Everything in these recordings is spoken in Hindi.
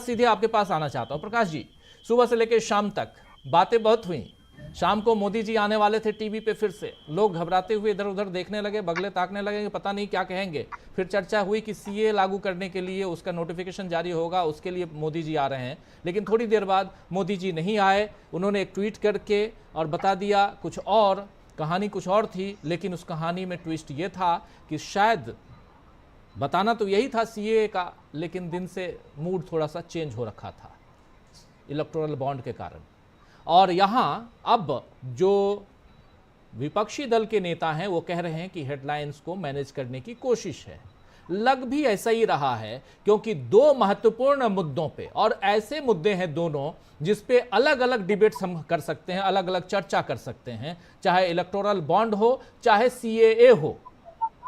सीधे आपके पास आना चाहता हूं। प्रकाश जी, सुबह से लेकर शाम तक बातें बहुत हुई। शाम को मोदी जी आने वाले थे टीवी पे, फिर से लोग घबराते हुए इधर उधर देखने लगे, बगले ताकने लगे कि पता नहीं क्या कहेंगे। फिर चर्चा हुई कि सीए लागू करने के लिए उसका नोटिफिकेशन जारी होगा, उसके लिए मोदी जी आ रहे हैं। लेकिन थोड़ी देर बाद मोदी जी नहीं आए। उन्होंने एक ट्वीट करके और बता दिया कुछ और, कहानी कुछ और थी। लेकिन उस कहानी में ट्विस्ट ये था कि शायद बताना तो यही था सीए का, लेकिन दिन से मूड थोड़ा सा चेंज हो रखा था इलेक्टोरल बॉन्ड के कारण। और यहां अब जो विपक्षी दल के नेता हैं वो कह रहे हैं कि हेडलाइंस को मैनेज करने की कोशिश है। लग भी ऐसा ही रहा है, क्योंकि दो महत्वपूर्ण मुद्दों पे, और ऐसे मुद्दे हैं दोनों जिस पे अलग अलग डिबेट्स हम कर सकते हैं, अलग अलग चर्चा कर सकते हैं, चाहे इलेक्टोरल बॉन्ड हो, चाहे सीएए हो।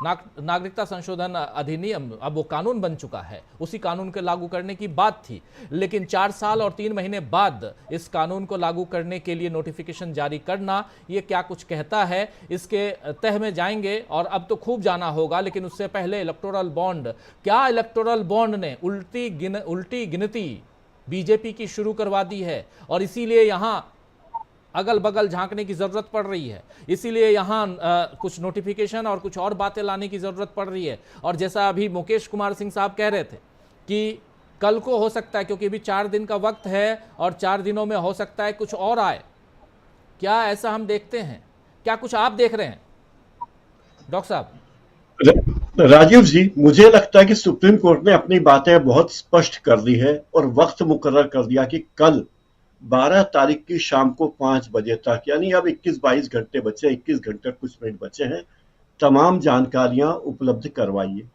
नागरिकता संशोधन अधिनियम अब वो कानून बन चुका है, उसी कानून के लागू करने की बात थी। लेकिन 4 साल और 3 महीने बाद इस कानून को लागू करने के लिए नोटिफिकेशन जारी करना, ये क्या कुछ कहता है, इसके तह में जाएंगे। और अब तो खूब जाना होगा, लेकिन उससे पहले इलेक्टोरल बॉन्ड, क्या इलेक्टोरल बॉन्ड ने उल्टी गिनती बीजेपी की शुरू करवा दी है, और इसीलिए यहां अगल बगल झांकने की जरूरत पड़ रही है, इसीलिए यहां कुछ नोटिफिकेशन और कुछ और बातें लाने की जरूरत पड़ रही है। और जैसा अभी मुकेश कुमार सिंह साहब कह रहे थे कि कल को हो सकता है, क्योंकि अभी 4 दिन का वक्त है और 4 दिनों में हो सकता है कुछ और आए। क्या ऐसा हम देखते हैं? क्या कुछ आप देख रहे हैं डॉक्टर साहब? राजीव जी, मुझे लगता है कि सुप्रीम कोर्ट ने अपनी बातें बहुत स्पष्ट कर दी है और वक्त मुकर्रर कर दिया कि कल 12 तारीख की शाम को 5 बजे तक, यानी अब 21-22 घंटे बचे, 21 घंटे कुछ मिनट बचे हैं, तमाम जानकारियां उपलब्ध करवाइए।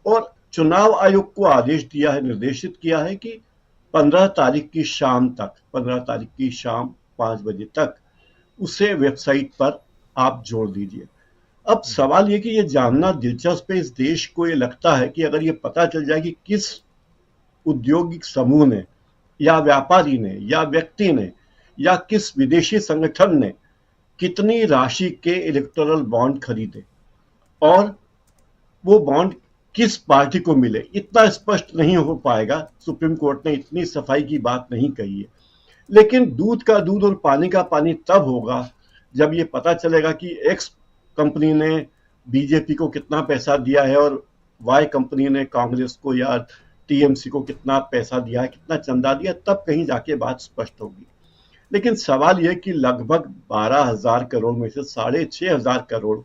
और चुनाव आयोग को आदेश दिया है, निर्देशित किया है कि 15 तारीख की शाम तक, 15 तारीख की शाम 5 बजे तक उसे वेबसाइट पर आप जोड़ दीजिए। अब सवाल ये कि ये जानना दिलचस्प है, इस देश को ये लगता है कि अगर ये पता चल जाए कि किस औद्योगिक समूह ने या व्यापारी ने या व्यक्ति ने या किस विदेशी संगठन ने कितनी राशि के इलेक्टोरल बॉन्ड खरीदे और वो बॉन्ड किस पार्टी को मिले, इतना स्पष्ट नहीं हो पाएगा। सुप्रीम कोर्ट ने इतनी सफाई की बात नहीं कही है। लेकिन दूध का दूध और पानी का पानी तब होगा जब ये पता चलेगा कि एक्स कंपनी ने बीजेपी को कितना पैसा दिया है और वाई कंपनी ने कांग्रेस को या टीएमसी को कितना पैसा दिया है, कितना चंदा दिया, तब कहीं जाके बात स्पष्ट होगी। लेकिन सवाल यह कि लगभग 12,000 करोड़ में से 6,500 करोड़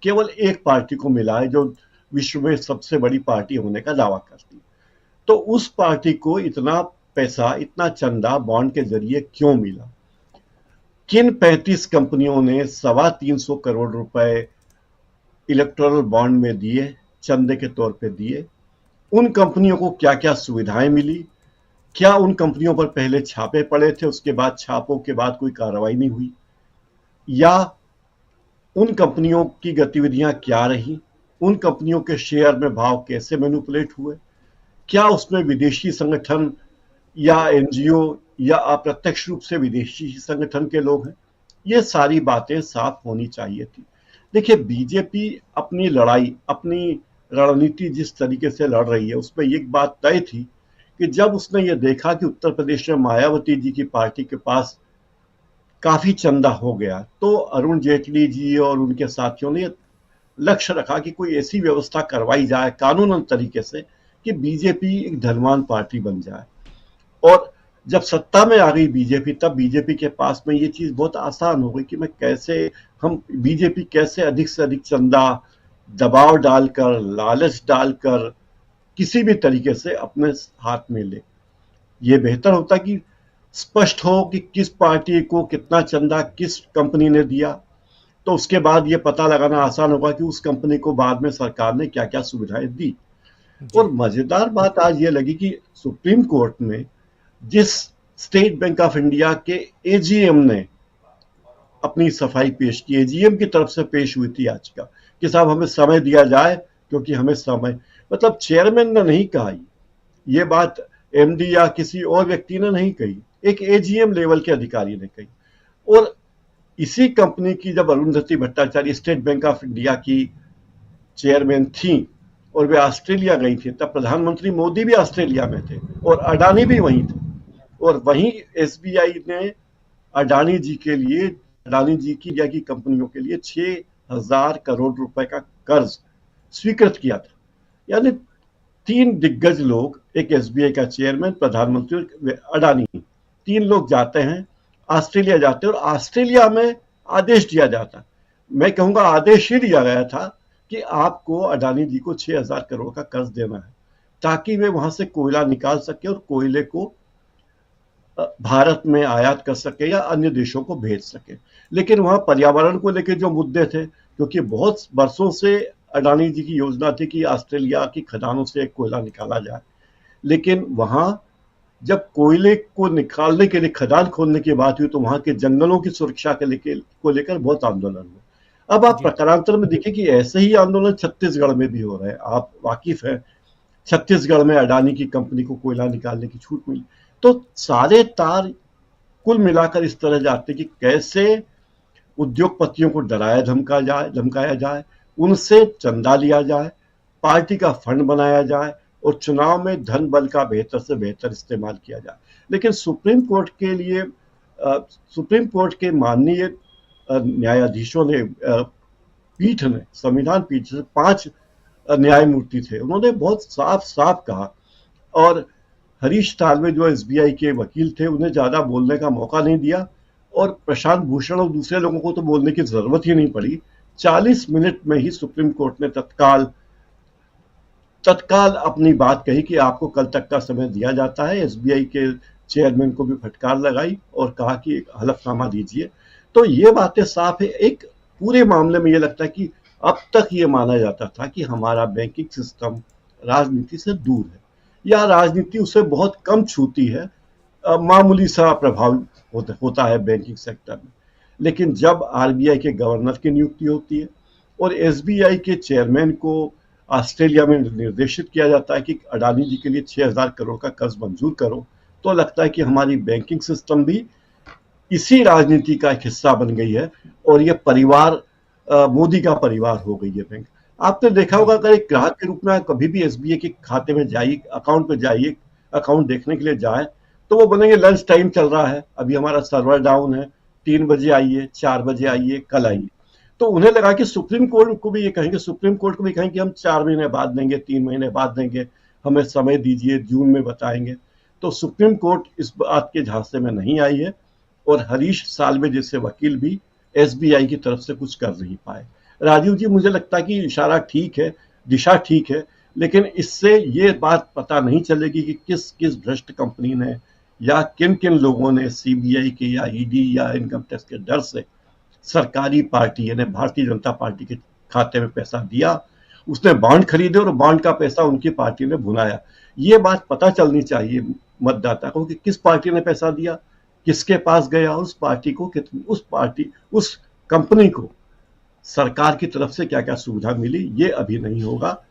केवल एक पार्टी को मिला है, जो विश्व में सबसे बड़ी पार्टी होने का दावा करती है। तो उस पार्टी को इतना पैसा, इतना चंदा बॉन्ड के जरिए क्यों मिला? किन 35 कंपनियों ने 325 करोड़ रुपए इलेक्टोरल बॉन्ड में दिए, चंदे के तौर पे दिए? उन कंपनियों को क्या क्या सुविधाएं मिली? क्या उन कंपनियों पर पहले छापे पड़े थे, उसके बाद छापों के बाद कोई कार्रवाई नहीं हुई? या उन कंपनियों की गतिविधियां क्या रही? उन कंपनियों के शेयर में भाव कैसे मैनिपुलेट हुए? क्या उसमें विदेशी संगठन या एनजीओ या अप्रत्यक्ष रूप से विदेशी संगठन के लोग हैं? ये सारी बातें साफ होनी चाहिए थी। देखिए, बीजेपी अपनी लड़ाई, अपनी रणनीति जिस तरीके से लड़ रही है, उसमें एक बात तय थी कि जब उसने ये देखा कि उत्तर प्रदेश में मायावती जी की पार्टी के पास काफी चंदा हो गया, तो अरुण जेटली जी और उनके साथियों ने लक्ष्य रखा कि कोई ऐसी व्यवस्था करवाई जाए कानूनन तरीके से कि बीजेपी एक धनवान पार्टी बन जाए। और जब सत्ता में आ गई बीजेपी, तब बीजेपी के पास में ये चीज बहुत आसान हो गई कि बीजेपी कैसे अधिक से अधिक चंदा दबाव डालकर, लालच डालकर किसी भी तरीके से अपने हाथ में ले। ये बेहतर होता कि स्पष्ट हो कि किस पार्टी को कितना चंदा किस कंपनी ने दिया, तो उसके बाद ये पता लगाना आसान होगा कि उस कंपनी को बाद में सरकार ने क्या क्या सुविधाएं दी। और मजेदार बात आज ये लगी कि सुप्रीम कोर्ट में जिस स्टेट बैंक ऑफ इंडिया के एजीएम ने अपनी सफाई पेश की, एजीएम की तरफ से पेश हुई थी आज का, कि साहब हमें समय दिया जाए क्योंकि हमें समय, मतलब चेयरमैन ने नहीं कहा, ये बात एमडी या किसी और व्यक्ति ने नहीं कही, एक एजीएम लेवल के अधिकारी ने कही। और इसी कंपनी की जब Arundhati Bhattacharya state bank of India की चेयरमैन थी, और वे ऑस्ट्रेलिया गई थी, तब प्रधानमंत्री मोदी भी ऑस्ट्रेलिया में थे और अडानी भी वहीं थे। और वहीं एसबीआई ने अडानी जी के लिए, अडानी जी की या की कंपनियों के लिए 6,000 करोड़ रुपए का कर्ज स्वीकृत किया था। यानी 3 दिग्गज लोग, एक एसबीआई का चेयरमैन, प्रधानमंत्री और अडानी, 3 लोग जाते हैं, ऑस्ट्रेलिया जाते हैं और ऑस्ट्रेलिया में आदेश दिया जाता, मैं कहूंगा आदेश ही दिया गया था कि आपको अडानी जी को 6,000 करोड़ का कर्ज देना है ताकि वे वहां से कोयला निकाल सके और कोयले को भारत में आयात कर सके या अन्य देशों को भेज सके। लेकिन वहां पर्यावरण को लेकर जो मुद्दे थे, क्योंकि बहुत वर्षों से अडानी जी की योजना थी कि ऑस्ट्रेलिया की खदानों से कोयला निकाला जाए, लेकिन वहां जब कोयले को निकालने के लिए खदान खोलने की बात हुई तो वहां के जंगलों की सुरक्षा को लेकर बहुत आंदोलन हुए। अब आप प्रकारांतर में देखिए कि ऐसे ही आंदोलन छत्तीसगढ़ में भी हो रहे हैं। आप वाकिफ हैं, छत्तीसगढ़ में अडानी की कंपनी को कोयला निकालने की छूट मिली। तो सारे तार कुल मिलाकर इस तरह जाते कि कैसे उद्योगपतियों को धमकाया जाए, उनसे चंदा लिया जाए, पार्टी का फंड बनाया जाए और चुनाव में धन बल का बेहतर से बेहतर इस्तेमाल किया जाए। लेकिन सुप्रीम कोर्ट के माननीय न्यायाधीशों ने, पीठ ने, संविधान पीठ से 5 न्यायमूर्ति थे, उन्होंने बहुत साफ साफ कहा। और हरीश साल्वे जो एसबीआई के वकील थे, उन्हें ज्यादा बोलने का मौका नहीं दिया और प्रशांत भूषण और दूसरे लोगों को तो बोलने की जरूरत ही नहीं पड़ी। 40 मिनट में ही सुप्रीम कोर्ट ने तत्काल अपनी बात कही कि आपको कल तक का समय दिया जाता है। एसबीआई के चेयरमैन को भी फटकार लगाई और कहा कि एक हलफनामा दीजिए। तो ये बातें साफ है। एक पूरे मामले में ये लगता है कि अब तक ये माना जाता था कि हमारा बैंकिंग सिस्टम राजनीति से दूर है या राजनीति उसे बहुत कम छूती है, मामूली सा प्रभाव होता है बैंकिंग सेक्टर में। लेकिन जब आरबीआई के गवर्नर की नियुक्ति होती है और एसबीआई के चेयरमैन को ऑस्ट्रेलिया में निर्देशित किया जाता है कि अडानी जी के लिए 6,000 करोड़ का कर्ज मंजूर करो, तो लगता है कि हमारी बैंकिंग सिस्टम भी इसी राजनीति का एक हिस्सा बन गई है और ये परिवार, मोदी का परिवार हो गई है बैंक। आपने देखा होगा, अगर एक ग्राहक के रूप में कभी भी एसबीआई के खाते में जाइए, अकाउंट पे जाइए, अकाउंट देखने के लिए जाए, तो वो बोलेंगे लंच टाइम चल रहा है, अभी हमारा सर्वर डाउन है, 3 बजे आइए, 4 बजे आइए, कल आइए। तो उन्हें लगा कि सुप्रीम कोर्ट को भी ये कहेंगे, सुप्रीम कोर्ट को भी कहेंगे हम 4 महीने बाद देंगे, 3 महीने बाद देंगे, हमें समय दीजिए, जून में बताएंगे। तो सुप्रीम कोर्ट इस बात के झांसे में नहीं आई है और हरीश साल्वे जैसे वकील भी एसबीआई की तरफ से कुछ कर नहीं पाए। राजीव जी, मुझे लगता है कि इशारा ठीक है, दिशा ठीक है, लेकिन इससे ये बात पता नहीं चलेगी कि किस किस भ्रष्ट कंपनी ने या किन किन लोगों ने सीबीआई के या ईडी या इनकम टैक्स के डर से सरकारी पार्टी यानी भारतीय जनता पार्टी के खाते में पैसा दिया, उसने बॉन्ड खरीदे और बॉन्ड का पैसा उनकी पार्टी ने भुनाया। ये बात पता चलनी चाहिए मतदाता को कि किस पार्टी ने पैसा दिया, किसके पास गया और उस पार्टी को उस कंपनी को सरकार की तरफ से क्या क्या सुविधा मिली। ये अभी नहीं होगा।